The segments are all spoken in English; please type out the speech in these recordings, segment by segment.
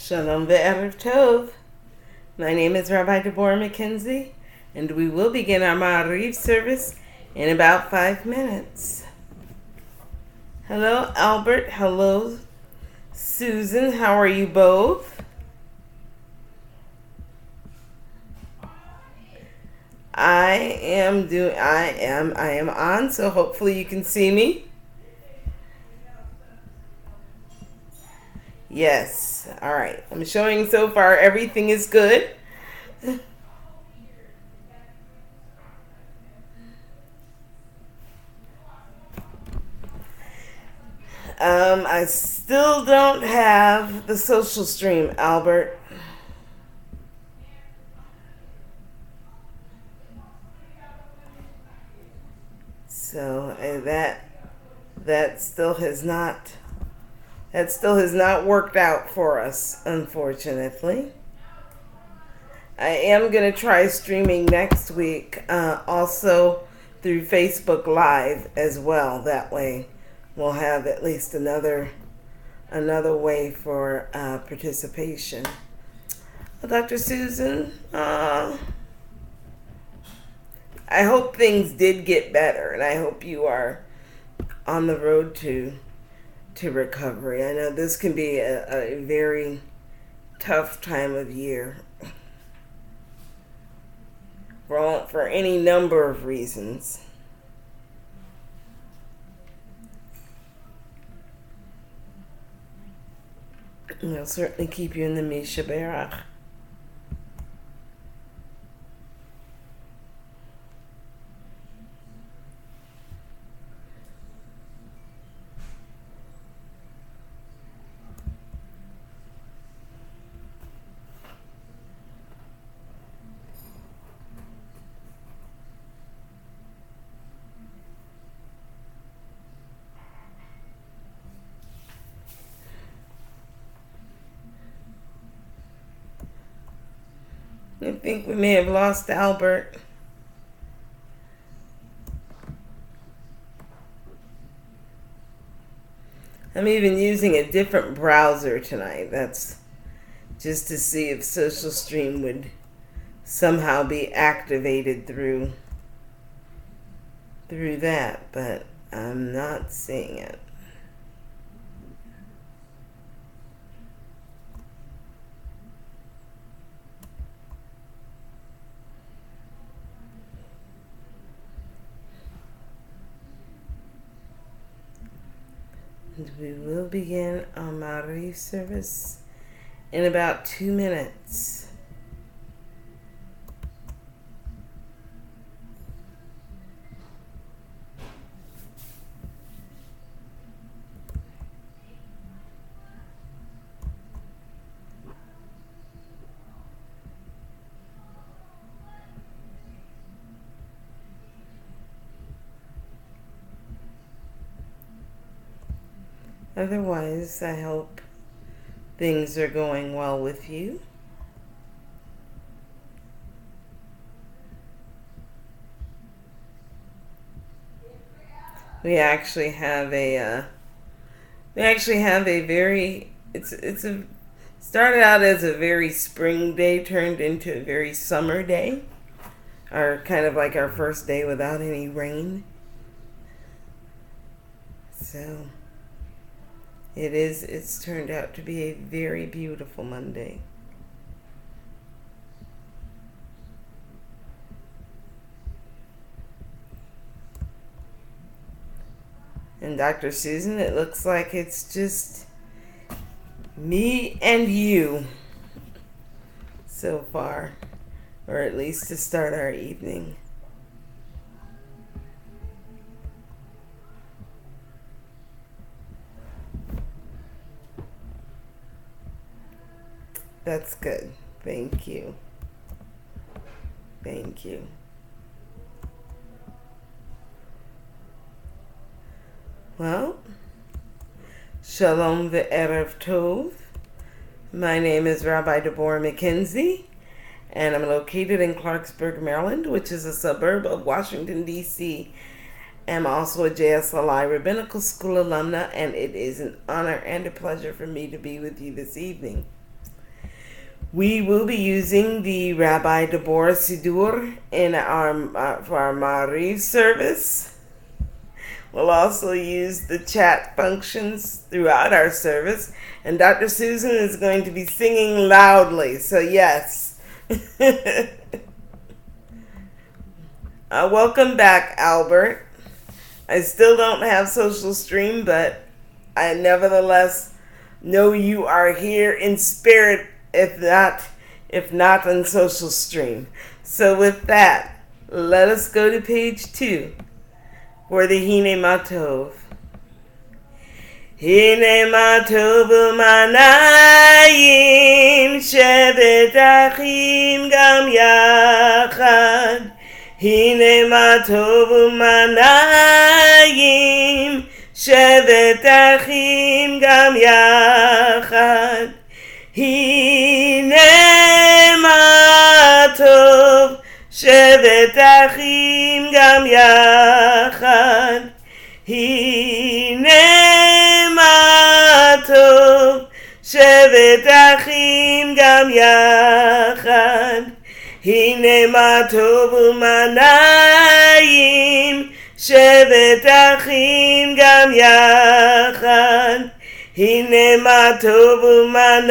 Shalom ve'erev tov. My name is Rabbi Deborah McKenzie, and we will begin our Ma'ariv service in about 5 minutes. Hello, Albert. Hello, Susan. How are you both? I am on, so hopefully you can see me. Yes. All right. I'm showing so far everything is good. I still don't have the social stream, Albert. So that still has not worked out for us, unfortunately. I am going to try streaming next week, also through Facebook Live as well. That way we'll have at least another way for participation. Well, Dr. Susan, I hope things did get better, and I hope you are on the road to recovery. I know this can be a very tough time of year for any number of reasons. And I'll certainly keep you in the Misha Berach. I think we may have lost Albert. I'm even using a different browser tonight. That's just to see if Social Stream would somehow be activated through that, but I'm not seeing it. And we will begin our Ma'ariv service in about 2 minutes. Otherwise, I hope things are going well with you. We actually have a very started out as a very spring day, turned into a very summer day. Our kind of like our first day without any rain. So it's turned out to be a very beautiful Monday. And Dr. Susan, it looks like it's just me and you so far, or at least to start our evening. That's good. Thank you. Thank you. Well, Shalom ve'erev tov. My name is Rabbi Deborah McKenzie, and I'm located in Clarksburg, Maryland, which is a suburb of Washington, D.C. I'm also a JSLI Rabbinical School alumna, and it is an honor and a pleasure for me to be with you this evening. We will be using the Rabbi Deborah Sidur in for our Ma'ariv service. We'll also use the chat functions throughout our service. And Dr. Susan is going to be singing loudly. So yes. Welcome back, Albert. I still don't have social stream, but I nevertheless know you are here in spirit, if not on social stream. So with that, let us go to page 2 for the Hine Matov. Hine Matov Manayim Shevet Achim Gam Yachad. Hine Matov Manayim Shevet Achim Gam Yachad. Hine Matov Shevet Achim Gam Yachad. Hine Matov Shevet Achim Gam Yachad. Hine Matov Manayim Shevet Achim Gam Yachad. Hine Matov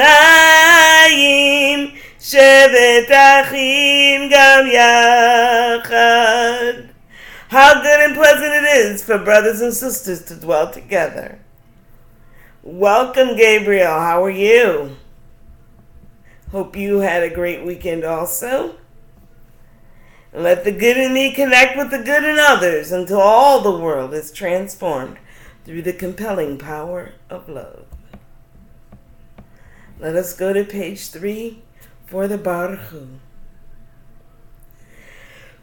Manayim Shevet Achim Gam Yachad. How good and pleasant it is for brothers and sisters to dwell together. Welcome, Gabriel. How are you? Hope you had a great weekend also. And let the good in me connect with the good in others until all the world is transformed through the compelling power of love. Let us go to page 3 for the Baruch Hu.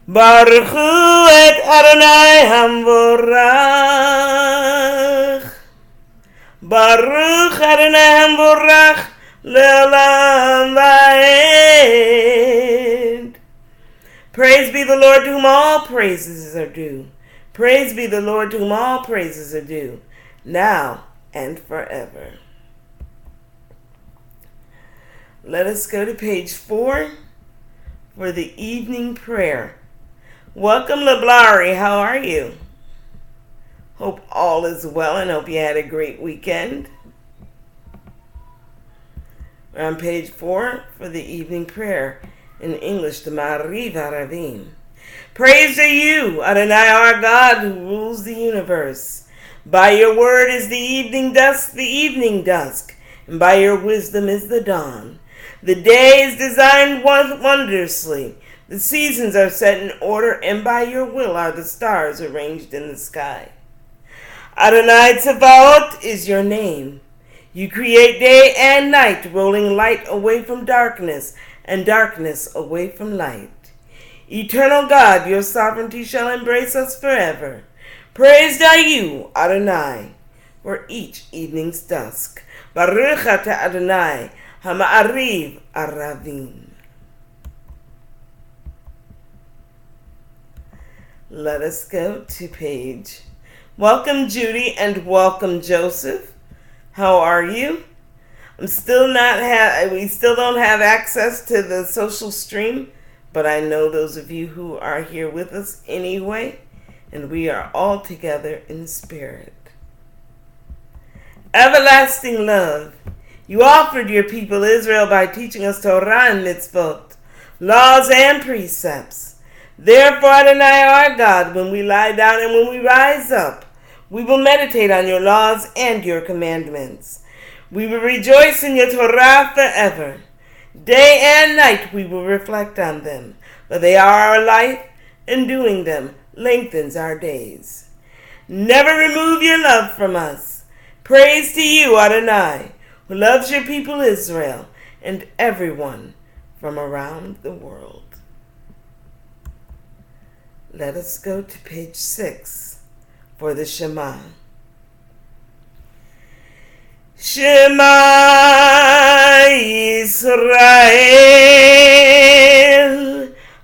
Baruch Hu et Adonai Hamvorach. Baruch Adonai Hamvorach le'olam va'ed. Praise be the Lord to whom all praises are due. Praise be the Lord to whom all praises are due, now and forever. Let us go to page 4 for the evening prayer. Welcome, LeBlari. How are you? Hope all is well and hope you had a great weekend. We're on page 4 for the evening prayer. In English, the Ma'ariv Aravim. Praise to you, Adonai, our God, who rules the universe. By your word is the evening dusk, and by your wisdom is the dawn. The day is designed wondrously. The seasons are set in order, and by your will are the stars arranged in the sky. Adonai Tzevaot is your name. You create day and night, rolling light away from darkness and darkness away from light. Eternal God, your sovereignty shall embrace us forever. Praised are you, Adonai, for each evening's dusk. Baruch atah Adonai, Hama'ariv Aravim. Let us go to page. Welcome, Judy, and welcome, Joseph. How are you? We still don't have access to the social stream, but I know those of you who are here with us anyway, and we are all together in spirit. Everlasting love, you offered your people Israel by teaching us Torah and mitzvot, laws and precepts. Therefore, Adonai, our God, when we lie down and when we rise up, we will meditate on your laws and your commandments. We will rejoice in your Torah forever. Day and night we will reflect on them, for they are our life, and doing them lengthens our days. Never remove your love from us. Praise to you, Adonai, who loves your people Israel and everyone from around the world. Let us go to page 6 for the Shema. Shema Yisrael,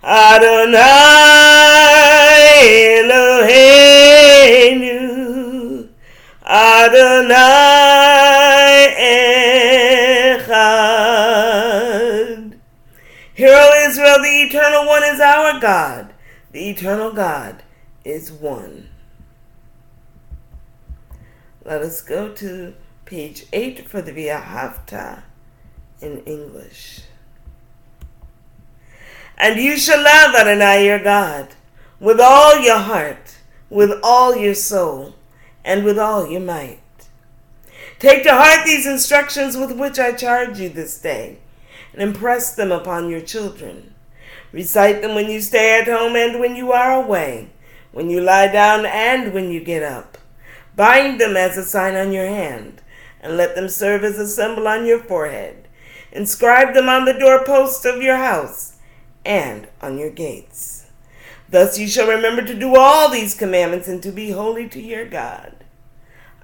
Adonai Eloheinu, Adonai Echad. Hear, O Israel, the Eternal One is our God. The Eternal God is one. Let us go to page 8 for the V'ahavta in English. And you shall love Adonai your God with all your heart, with all your soul, and with all your might. Take to heart these instructions with which I charge you this day, and impress them upon your children. Recite them when you stay at home and when you are away, when you lie down and when you get up. Bind them as a sign on your hand, and let them serve as a symbol on your forehead. Inscribe them on the doorposts of your house and on your gates. Thus you shall remember to do all these commandments and to be holy to your God.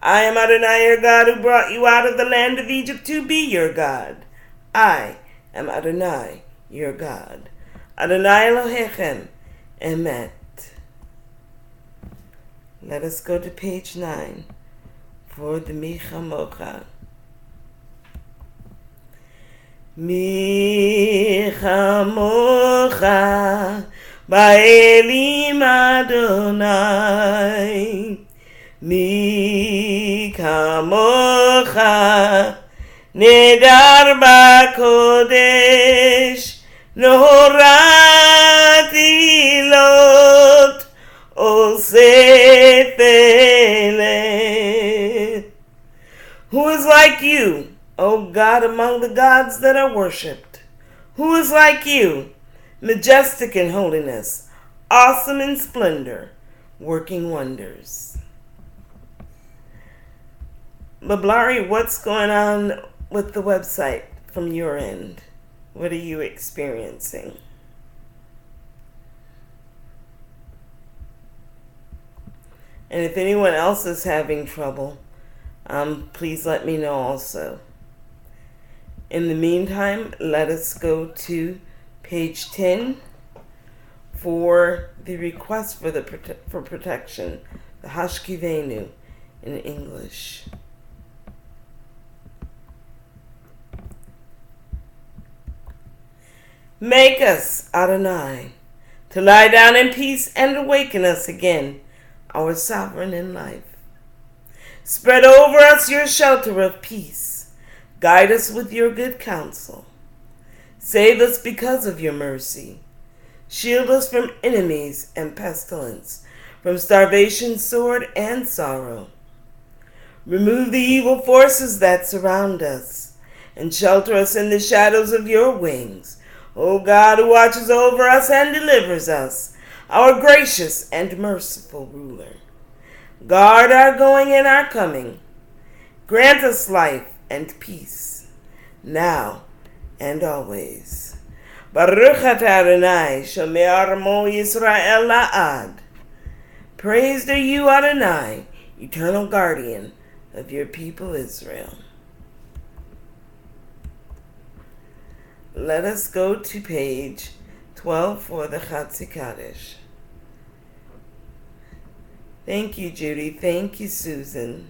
I am Adonai your God, who brought you out of the land of Egypt to be your God. I am Adonai your God. Adonai Elohechem, Emet. Let us go to page 9 for the Mi Chamocha. Mi Chamocha Ba'elim Adonai, Mi Kamocha Nedar Ba'kodesh, Norat Ilot Osef Eleh. Who is like you, O God, among the gods that are worshipped? Who is like you, majestic in holiness, awesome in splendor, working wonders? Mablari, what's going on with the website from your end? What are you experiencing? And if anyone else is having trouble, please let me know also. In the meantime, let us go to page 10 for the request for protection, the Hashkivenu in English. Make us, Adonai, to lie down in peace and awaken us again, our sovereign in life. Spread over us your shelter of peace. Guide us with your good counsel. Save us because of your mercy. Shield us from enemies and pestilence, from starvation, sword, and sorrow. Remove the evil forces that surround us, and shelter us in the shadows of your wings. O God, who watches over us and delivers us, our gracious and merciful ruler. Guard our going and our coming. Grant us life and peace, now and always. Baruch atah Adonai, Shomer Mo Yisrael La'ad. Praised are you, Adonai, eternal guardian of your people Israel. Let us go to page 12 for the Chatzi Kaddish. Thank you, Judy. Thank you, Susan.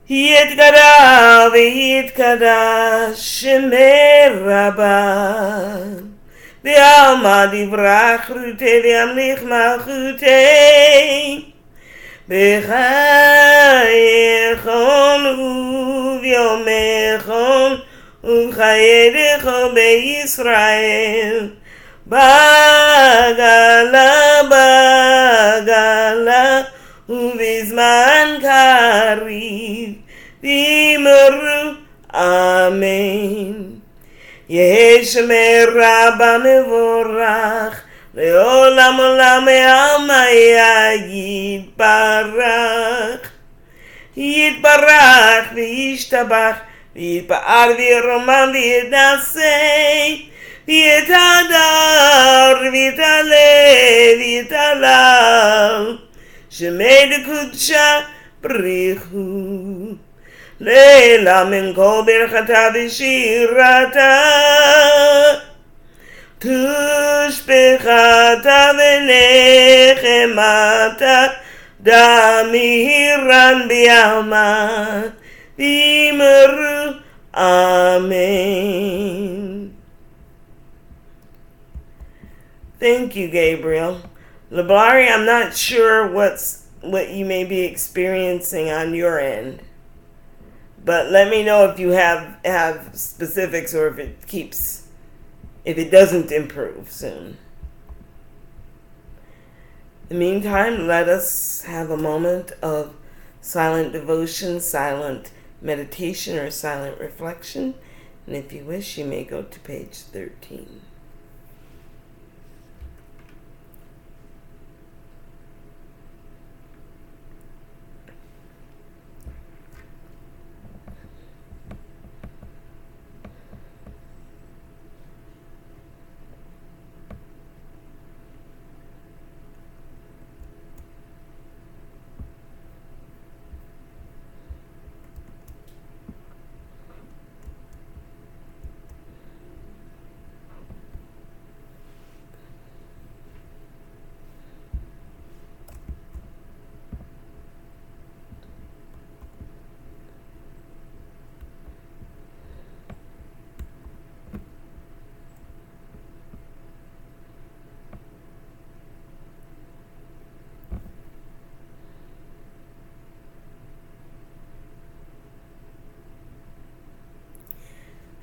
Yitkada v'yitkada Shemei Rabbi, v'alma divrach rutei v'yamlich malchutei, b'chayechon u'v'yomechon u'chayedecho be'Yisrael, bagala bagala ובזמן קריב ואמרו אמן. יהי שמי רבה מבורך לעולם עולם העלמיה יתברך. יתברך וישתבח ויתפאר וירומם ויתנשא ויתהדר ויתעלה ויתהלל. שמי דקודשה בריחו לילה מן כל ברכתה ושירתה תשפחתה ונחמתה דמירן ביעלמה ואמרו אמן. Thank you, Gabriel. Labari, I'm not sure what you may be experiencing on your end, but let me know if you have specifics or if it doesn't improve soon. In the meantime, let us have a moment of silent devotion, silent meditation, or silent reflection. And if you wish, you may go to page 13.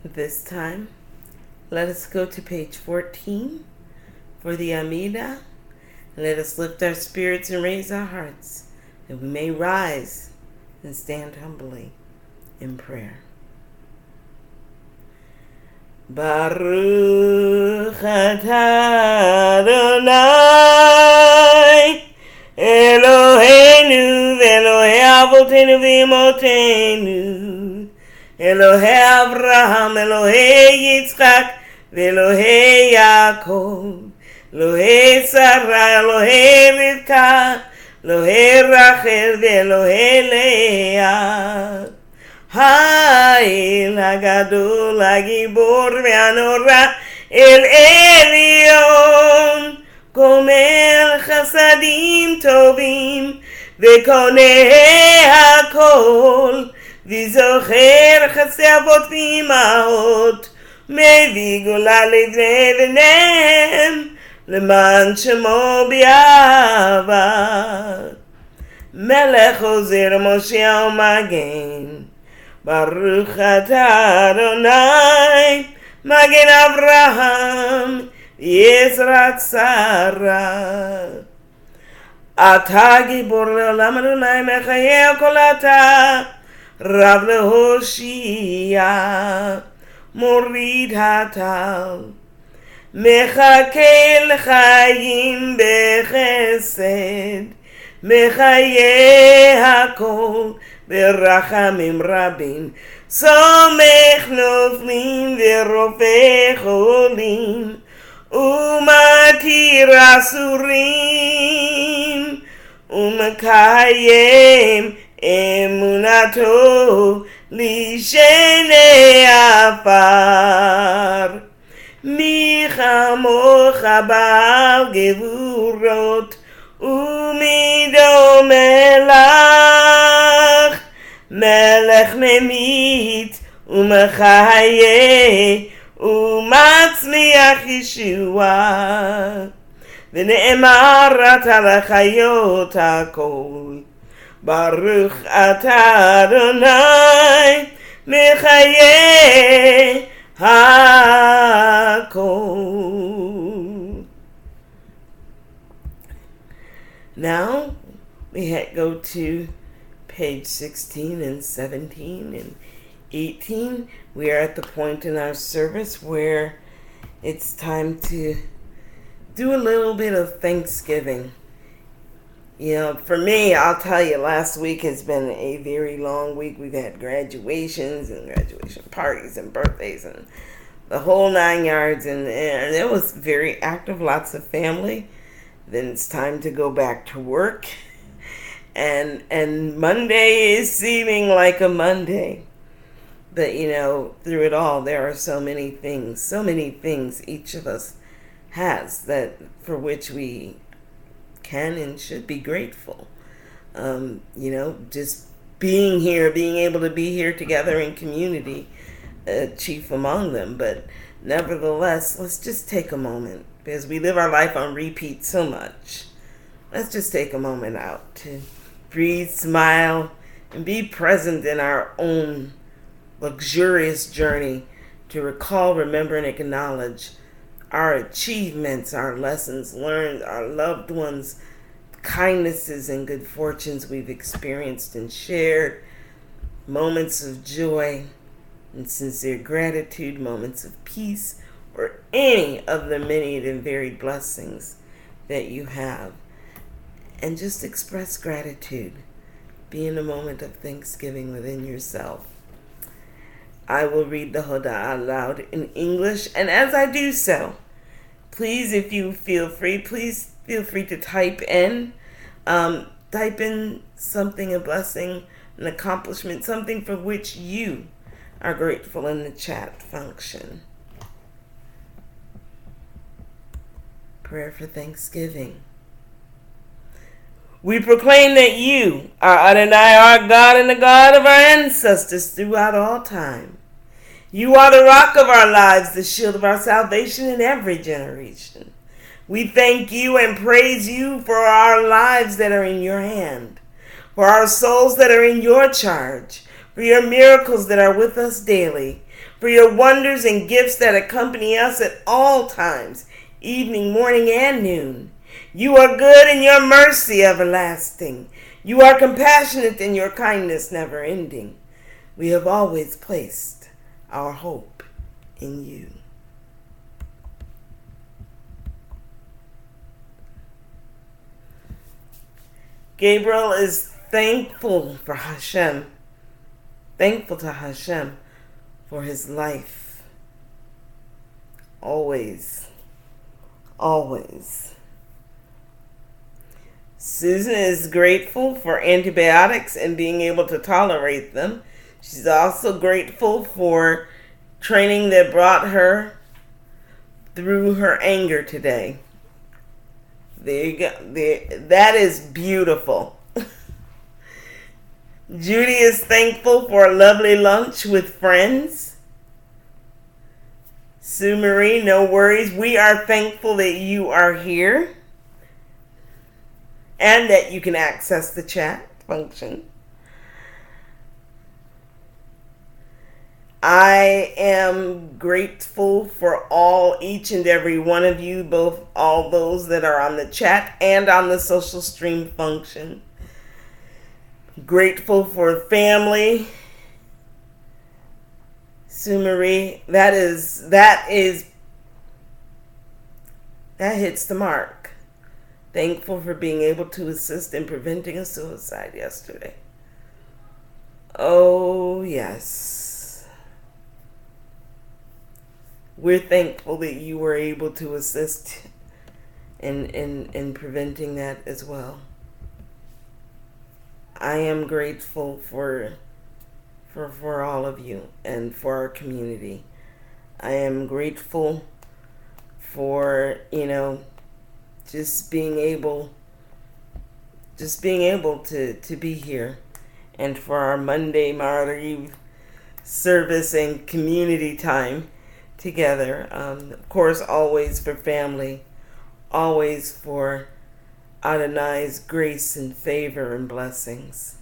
This time, let us go to page 14 for the Amida. Let us lift our spirits and raise our hearts, that we may rise and stand humbly in prayer. Baruch atah Adonai Eloheinu ve'Elohei avotenu ve'imotenu Elohei Avraham, Elohei Yitzchak, Elohei Yaakov, Elohei Sarah, Elohei Rivka, Elohei Rachel, Elohei Leah. Ha'el HaGadol, HaGibor ve'Hanora, El Elyon, Gomel Chasadim Tovim, Ve'koneh HaKol, וזוכר חסי אבות ואימהות, מביא גאולה לבני בניהם, למען שמו באהבה. מלך עוזר מושיע ומגן, ברוך אתה אדוני, מגן אברהם, ויעזרת שרה. אתה גיבור לעולם אדוני, מחיה כל אתה, רב להושיע, מוריד הטל, מחכה לחיים בחסד, מחיה הכל ברחמים רבים, סומך נופלים ורופא חולים, ומתיר אסורים, ומקיים אמונתו לשני עפר. מי כמוך בעל גבורות ומי דומה לך, מלך ממית ומחיה ומצמיח ישועה, ונאמר אתה לחיות הכל. ברוך אתה אדוני מחיה הכל. Now we go to page 16 and 17 and 18. We are at the point in our service where it's time to do a little bit of Thanksgiving. You know, for me, I'll tell you, last week has been a very long week. We've had graduations and graduation parties and birthdays and the whole 9 yards. And it was very active, lots of family. Then it's time to go back to work. And Monday is seeming like a Monday. But, you know, through it all, there are so many things each of us has that for which we can and should be grateful. You know, just being here, being able to be here together in community, chief among them. But nevertheless, let's just take a moment because we live our life on repeat so much. Let's just take a moment out to breathe, smile, and be present in our own luxurious journey to recall, remember, and acknowledge our achievements, our lessons learned, our loved ones, kindnesses and good fortunes we've experienced and shared, moments of joy and sincere gratitude, moments of peace, or any of the many and varied blessings that you have. And just express gratitude. Be in a moment of thanksgiving within yourself. I will read the Hoda aloud in English, and as I do so, please, if you feel free, please feel free to type in something, a blessing, an accomplishment, something for which you are grateful in the chat function. Prayer for Thanksgiving. We proclaim that you are Adonai, our God, and the God of our ancestors throughout all time. You are the rock of our lives, the shield of our salvation in every generation. We thank you and praise you for our lives that are in your hand, for our souls that are in your charge, for your miracles that are with us daily, for your wonders and gifts that accompany us at all times, evening, morning, and noon. You are good and your mercy everlasting. You are compassionate and your kindness never ending. We have always placed our hope in you. Gabriel is thankful to Hashem for his life. Always. Susan is grateful for antibiotics and being able to tolerate them. She's also grateful for training that brought her through her anger today. There you go. That is beautiful. Judy is thankful for a lovely lunch with friends. Sue Marie, no worries. We are thankful that you are here and that you can access the chat function. I am grateful for each and every one of you, both all those that are on the chat and on the social stream function. Grateful for family. Sue Marie, that hits the mark. Thankful for being able to assist in preventing a suicide yesterday. Oh, yes. We're thankful that you were able to assist in preventing that as well. I am grateful for all of you and for our community. I am grateful for, just being able to be here, and for our Monday Martyr Eve service and community time together. Of course, always for family, always for Adonai's grace and favor and blessings.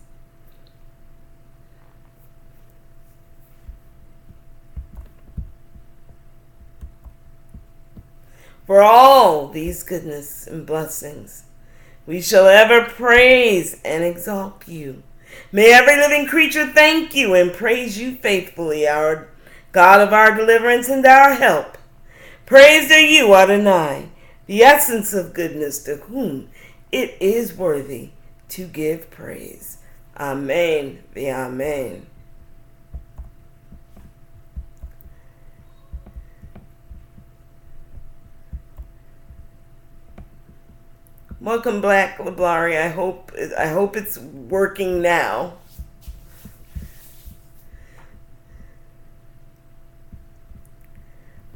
For all these goodness and blessings, we shall ever praise and exalt you. May every living creature thank you and praise you faithfully, our God of our deliverance and our help. Praised are you, Adonai, the essence of goodness, to whom it is worthy to give praise. Amen. Amen. Welcome, Black Lablari. I hope it's working now.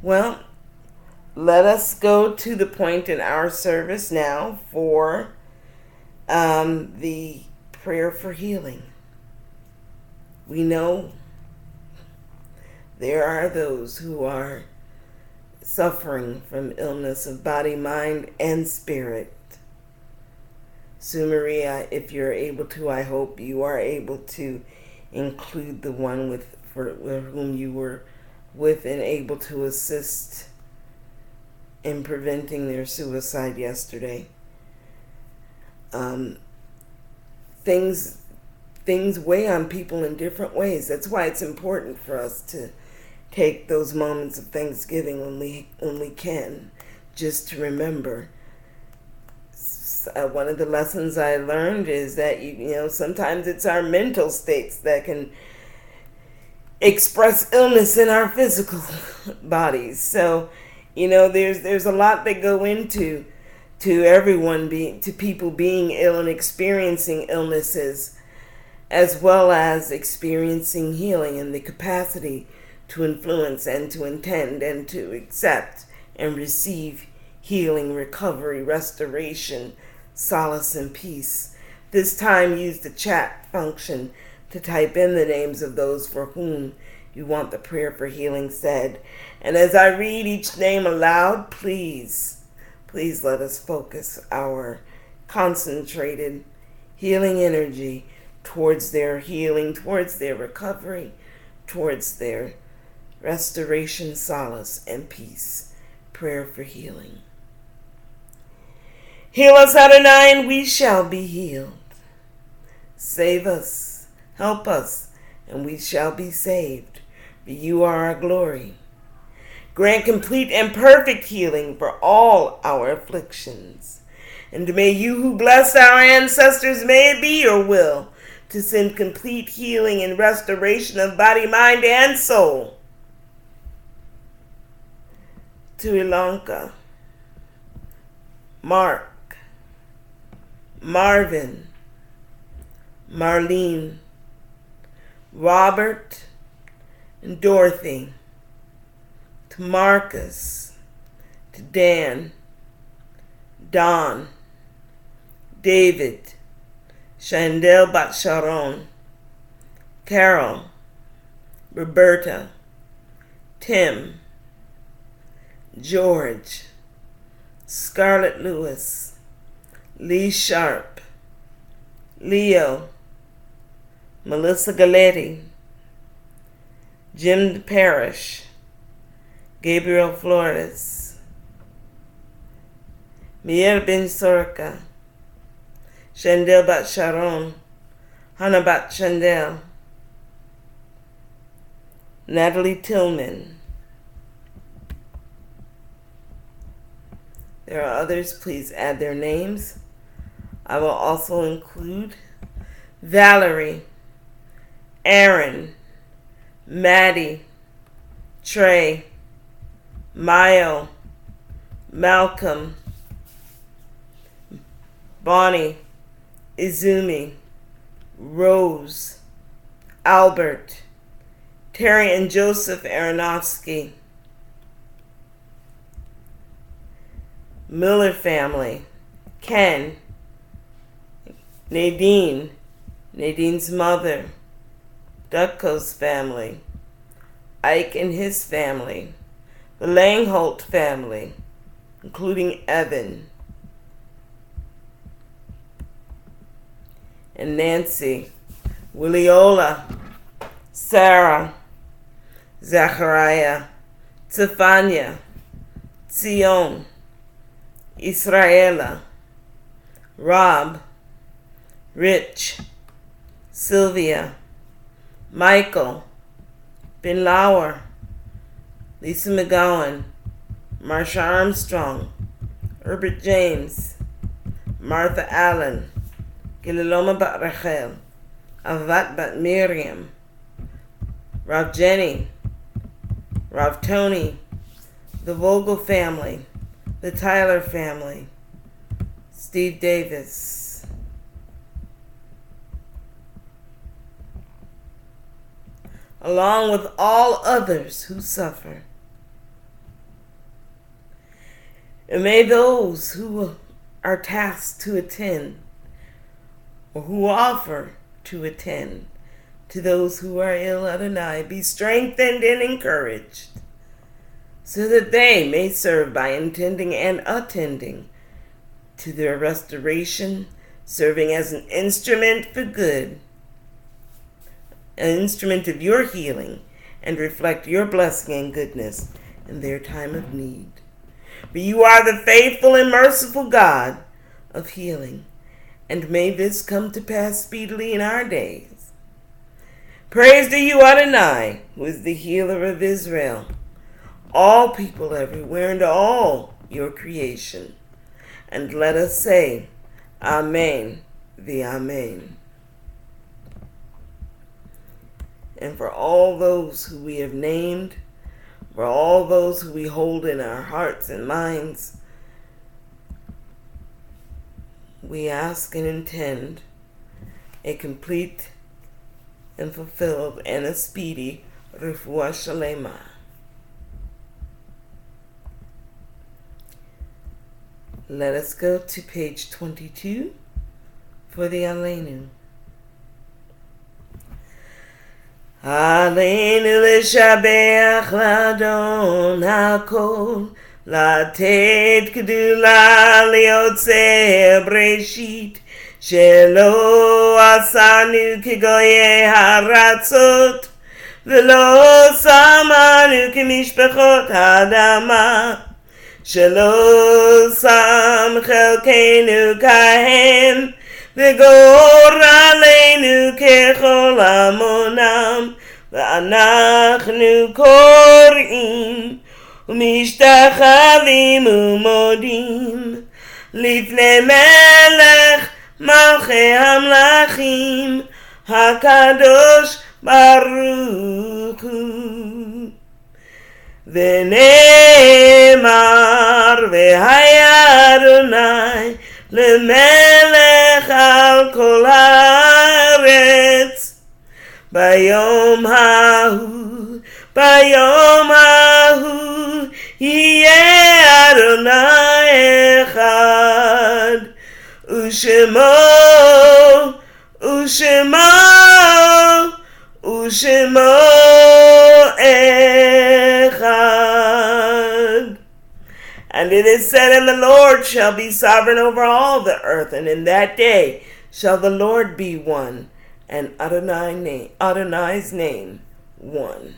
Well, let us go to the point in our service now for the prayer for healing. We know there are those who are suffering from illness of body, mind, and spirit. Sue Maria, if you're able to, I hope you are able to include the one with whom you were with and able to assist in preventing their suicide yesterday. Things weigh on people in different ways. That's why it's important for us to take those moments of Thanksgiving when we can, just to remember. One of the lessons I learned is that sometimes it's our mental states that can express illness in our physical bodies. So, there's a lot that go into people being ill and experiencing illnesses, as well as experiencing healing and the capacity to influence and to intend and to accept and receive healing, recovery, restoration, solace, and peace. This time, use the chat function to type in the names of those for whom you want the prayer for healing said. And as I read each name aloud, please let us focus our concentrated healing energy towards their healing, towards their recovery, towards their restoration, solace, and peace. Prayer for healing. Heal us, Adonai, and we shall be healed. Save us, help us, and we shall be saved. For you are our glory. Grant complete and perfect healing for all our afflictions. And may you who blessed our ancestors, may it be your will to send complete healing and restoration of body, mind, and soul to Ilanka, Mark, Marvin, Marlene, Robert, and Dorothy, to Marcus, to Dan, Don, David, Chandel Bat Sharon, Carol, Roberta, Tim, George, Scarlett Lewis, Lee Sharp, Leo, Melissa Galetti, Jim Parrish, Gabriel Flores, Miel Ben Sorka, Chandel Bat Sharon, Hannah Bat Chandel, Natalie Tillman. There are others, please add their names. I will also include Valerie, Aaron, Maddie, Trey, Mayo, Malcolm, Bonnie, Izumi, Rose, Albert, Terry and Joseph Aronofsky, Miller family, Ken, Nadine, Nadine's mother, Ducko's family, Ike and his family, the Langholt family, including Evan and Nancy, Williola, Sarah, Zachariah, Stefania, Sion, Israela, Rob, Rich, Sylvia, Michael, Ben Lauer, Lisa McGowan, Marsha Armstrong, Herbert James, Martha Allen, Gililoma Bat Rachel, Avat Bat Miriam, Rav Jenny, Rav Tony, the Vogel family, the Tyler family, Steve Davis, along with all others who suffer. And may those who are tasked to attend or who offer to attend to those who are ill, Adonai, be strengthened and encouraged. so that they may serve by intending and attending to their restoration, serving as an instrument for good, an instrument of your healing, and reflect your blessing and goodness in their time of need. For you are the faithful and merciful God of healing, and may this come to pass speedily in our days. Praise to you, Adonai, who is the healer of Israel, all people everywhere, and all your creation. And let us say, Amen, the Amen. And for all those who we have named, for all those who we hold in our hearts and minds, we ask and intend a complete and fulfilled and a speedy refuah shalema. Let us go to page 22 for the Aleinu. Aleinu l'shabeach l'adon hakol, לתת גדולה ליוצא בראשית, שלא עשנו כגויי הארצות, ולא שמנו כמשפחות האדמה, שלא שם חלקנו כהם, וגורלנו ככל המונם, ואנחנו קוראים ומשתחווים ומודים לפני מלך מלכי המלכים הקדוש ברוך הוא. ונאמר והיה אדוני למלך על כל הארץ ביום ההוא, ביום ההוא יהיה אדוני אחד, ושמו אחד. And it is said, and the Lord shall be sovereign over all the earth, and in that day shall the Lord be one, and Adonai's name one.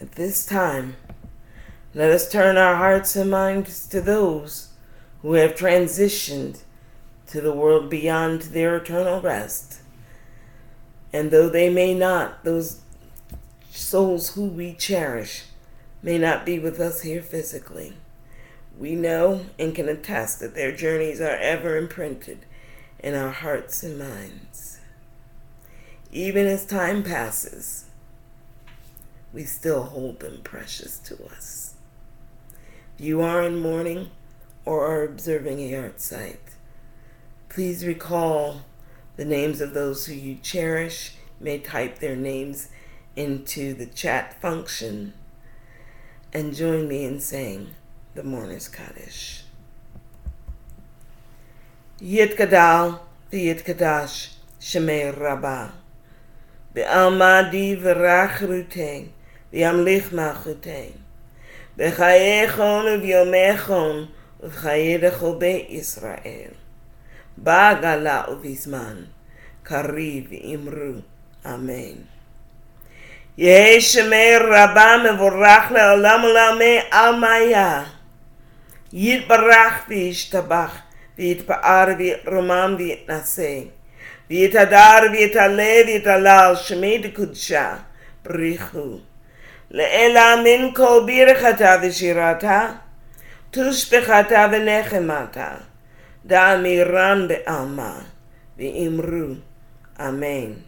At this time, let us turn our hearts and minds to those who have transitioned to the world beyond their eternal rest. And though they may not, those souls who we cherish may not be with us here physically, we know and can attest that their journeys are ever imprinted in our hearts and minds. Even as time passes, we still hold them precious to us. If you are in mourning or are observing a yard site, please recall the names of those who you cherish. You may type their names into the chat function and join me in saying the Mourner's Kaddish. Yitgadal v'yitkadash Shemei Rabbi Be'alma divrach rutei v'yamlich malchutei B'chayechon u'vyomechon u'v'chayedecho be'Yisrael Ba'gala u'vizman kariv imru. Amen. Yeh Shemei Rabbi mevorach le'olam u'lamei almaya Yitbarach v'yishtabach v'yitpa'ar v'yitromam v'yitnaseh v'yitadar v'yitaleh v'yitalal Shemei d'kudsha b'richu le'ela min kol birchata v'shirata tushbechata v'nechemata da'amiran be'alma v'imru. Amen.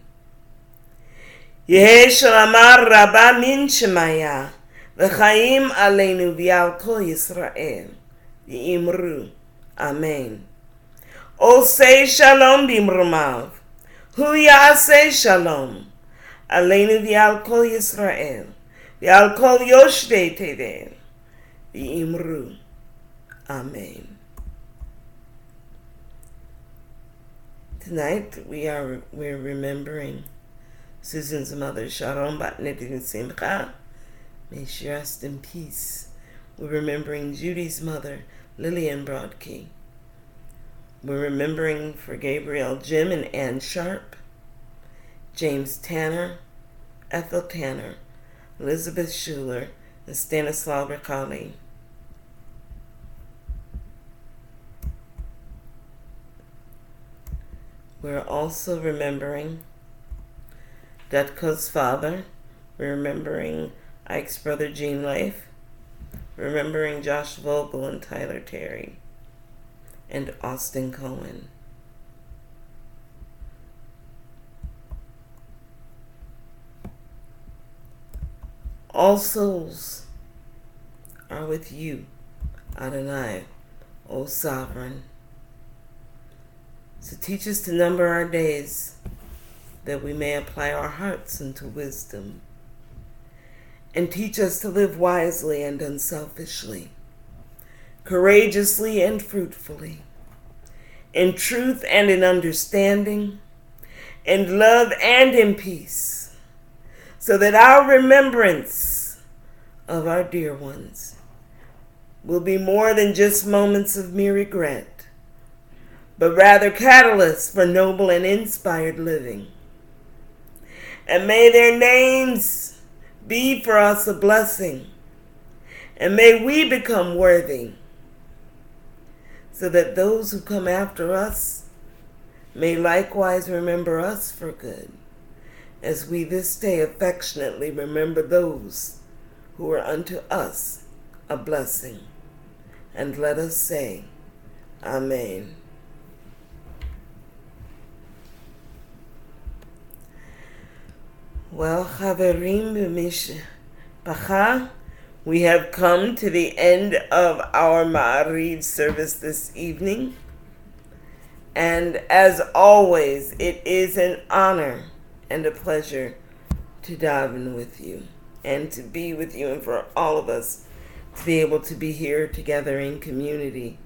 Yeh shlamar Rabba min Shemaya v'chaim aleinu v'al kol Yisrael v'imru. Amen. Osei shalom b'imrumav hu ya'aseh shalom aleinu v'al kol Yisrael v'al kol yoshvei tevel v'imru. Amen. Tonight we're remembering Susan's mother, Sharon Batnedin Simcha. May she rest in peace. We're remembering Judy's mother, Lillian Broadkey. We're remembering for Gabriel, Jim and Ann Sharp, James Tanner, Ethel Tanner, Elizabeth Schuler, and Stanislaw Ricali. We're also remembering Dutko's father. We're remembering Ike's brother Gene Leif. Remembering Josh Vogel and Tyler Terry. And Austin Cohen. All souls are with you, Adonai, O Sovereign. So teach us to number our days, that we may apply our hearts unto wisdom. And teach us to live wisely and unselfishly, courageously and fruitfully, in truth and in understanding, in love and in peace, so that our remembrance of our dear ones will be more than just moments of mere regret, but rather catalysts for noble and inspired living. And may their names be for us a blessing, and may we become worthy, so that those who come after us may likewise remember us for good, as we this day affectionately remember those who are unto us a blessing. And let us say, Amen. Well, Chaverim B'mishpacha, we have come to the end of our Ma'ariv service this evening. And as always, it is an honor and a pleasure to daven with you and to be with you, and for all of us to be able to be here together in community.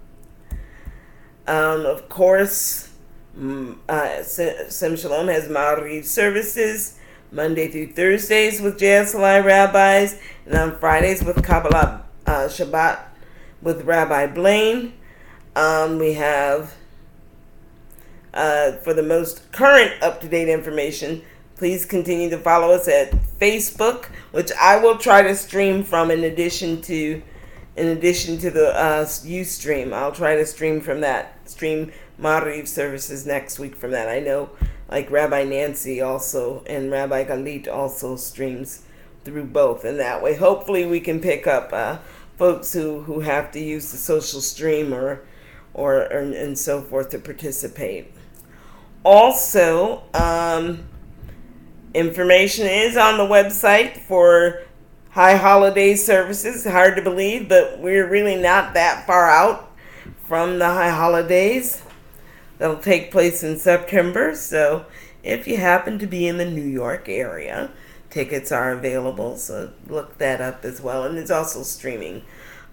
Of course, Sem Shalom has Ma'ariv services Monday through Thursdays with JSLI rabbis, and on Fridays with Kabbalah Shabbat with Rabbi Blaine. We have, for the most current up-to-date information, please continue to follow us at Facebook, which I will try to stream from in addition to the Ustream. I'll try to stream from that, stream Ma'ariv services next week from that. I know, like Rabbi Nancy also and Rabbi Galit also streams through both, and that way hopefully we can pick up folks who have to use the social stream or and so forth to participate. Also, information is on the website for high holiday services. Hard to believe, but we're really not that far out from the high holidays. That'll take place in September, so if you happen to be in the New York area, tickets are available, so look that up as well. And there's also streaming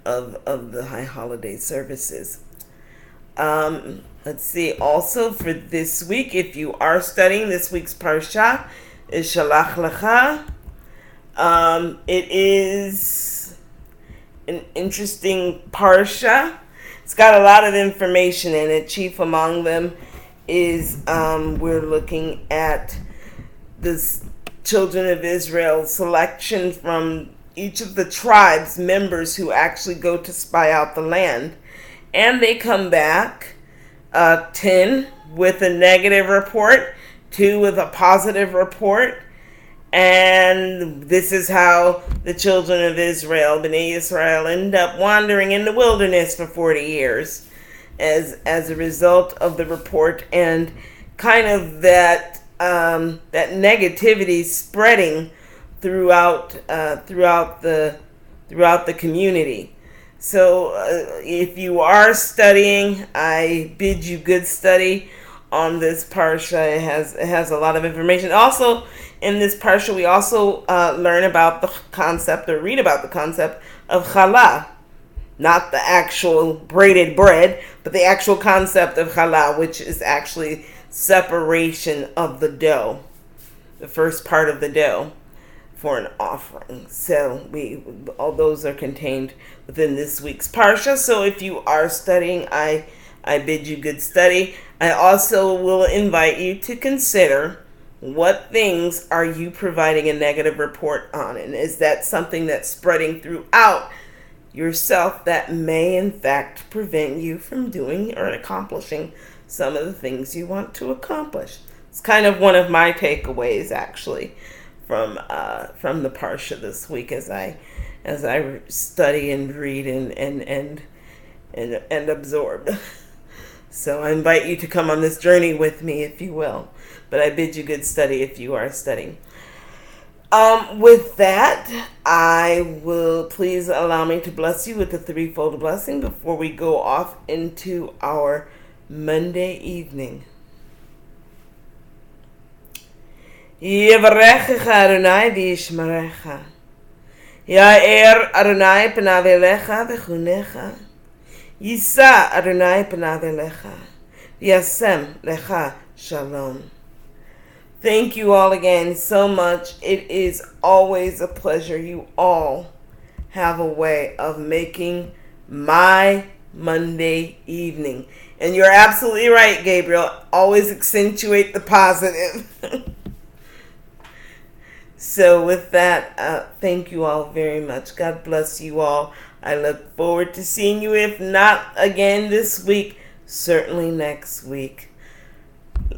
of the high holiday services. Let's see, also for this week, if you are studying, this week's Parsha is Shalach Lecha. It is an interesting Parsha. It's got a lot of information in it. Chief among them is we're looking at the children of Israel selection from each of the tribes members who actually go to spy out the land. And they come back 10 with a negative report, 2 with a positive report. And this is how the children of Israel, Bnei Israel, end up wandering in the wilderness for 40 years as a result of the report, and kind of that negativity spreading throughout the community. So if you are studying, I bid you good study on this parsha. It has a lot of information. Also, in this parsha, we also learn about the concept, or read about the concept of challah. Not the actual braided bread, but the actual concept of challah, which is actually separation of the dough. the first part of the dough for an offering. So all those are contained within this week's parsha. So if you are studying, I bid you good study. I also will invite you to consider what things are you providing a negative report on, and is that something that's spreading throughout yourself that may in fact prevent you from doing or accomplishing some of the things you want to accomplish. It's kind of one of my takeaways actually from the parsha this week as I study and read and absorb. So I invite you to come on this journey with me, if you will. But I bid you good study if you are studying. With that, I will please allow me to bless you with the threefold blessing before we go off into our Monday evening. Yevarechecha Adonai v'yishmerecha. Ya'er Adonai panav elecha v'chunecha. Yisa Adonai panav elecha v'yasem lecha shalom. Thank you all again so much. It is always a pleasure. You all have a way of making my Monday evening. And you're absolutely right, Gabriel. Always accentuate the positive. So with that, thank you all very much. God bless you all. I look forward to seeing you, if not again this week, certainly next week.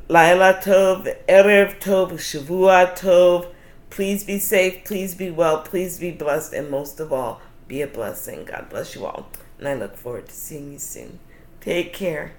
Laila Tov, Erev Tov, Shavua Tov. Please be safe, please be well, please be blessed, and most of all, be a blessing. God bless you all. And I look forward to seeing you soon. Take care.